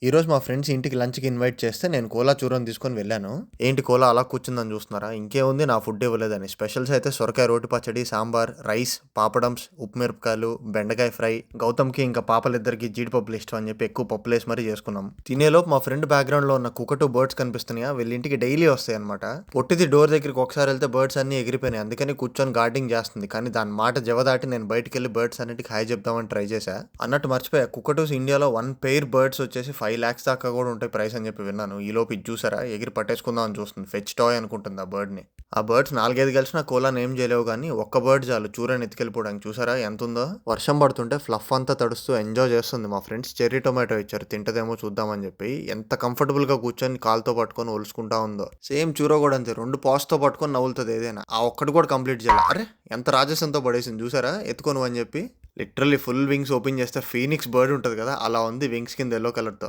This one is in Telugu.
ఈరోజు మా ఫ్రెండ్స్ ఇంటికి లంచ్‌కి ఇన్వైట్ చేస్తే నేను కోలా చూరన్ తీసుకొని వెళ్ళాను. ఏంటి కోలా అలా కూర్చుందని చూస్తున్నారా? ఇంకేముంది నా ఫుడ్ ఇవ్వలేదని. స్పెషల్స్ అయితే సొరకాయ రోటి పచ్చడి, సాంబార్, రైస్, పాపడమ్స్, ఉప్పు మిరపకాయలు, బెండకాయ ఫ్రై. గౌతమ్‌కి ఇంకా పాపలిద్దరికీ జీడిపప్పులు ఇష్టం అని చెప్పి ఎక్కువ పప్పులేసి మరీ చేసుకున్నాం. తినేలోపు మా ఫ్రెండ్ బ్యాక్‌గ్రౌండ్‌లో ఉన్న కుకటు బర్డ్స్ కనిపిస్తున్నాయా? వీళ్ళ ఇంటికి డైలీ వస్తాయన్నమాట. పొట్టిది డోర్ దగ్గరికి ఒకసారి వెళ్తే బర్డ్స్ అన్నీ ఎగిరిపోయినాయి. అందుకని కూర్చొని గార్డింగ్ చేస్తుంది. కానీ దాని మాట జవదాటి నేను బయటికెళ్ళి బర్డ్స్ అన్నిటికి హాయ్ చెప్దామని ట్రై చేశా. అన్నట్టు మర్చిపోయా, కుకటూస్ ఇండియాలో 1 పెయిర్ బర్డ్స్ వచ్చేసి 5 lakhs దాకా కూడా ఉంటాయి ప్రైస్ అని చెప్పి విన్నాను. ఈలోపు ఇది చూసారా, ఎగిరి పట్టేసుకుందాం అని చూస్తుంది. ఫెచ్ టాయ్ అనుకుంటుంది ఆ బర్డ్ని. ఆ బర్డ్స్ 4-5 కలిసిన కోలాని ఏం చేయలేవు కానీ ఒక్క బర్డ్ చాలు చూరని ఎత్తుకెళ్ళిపోవడానికి. చూసారా ఎంత ఉందో. వర్షం పడుతుంటే ఫ్లఫ్ అంతా తడుస్తూ ఎంజాయ్ చేస్తుంది. మా ఫ్రెండ్స్ చెర్రీ టొమాటో ఇచ్చారు, తింటదేమో చూద్దామని చెప్పి. ఎంత కంఫర్టబుల్ గా కూర్చొని కాలుతో పట్టుకొని ఒలుసుకుంటా ఉందో. సేమ్ చూర కూడా అంతే, 2 పాస్తో పట్టుకొని నవ్వులుతుంది ఏదైనా. ఆ ఒక్కటి కూడా కంప్లీట్ చేయాలి. అరే ఎంత రాజసంతో పడేసింది చూసారా ఎత్తుకోను అని చెప్పి. లిటరల్లీ ఫుల్ వింగ్స్ ఓపెన్ చేస్తే ఫీనిక్స్ బర్డ్ ఉంటుంది కదా, అలా ఉంది వింగ్స్ కింద ఎల్లో కలర్తో.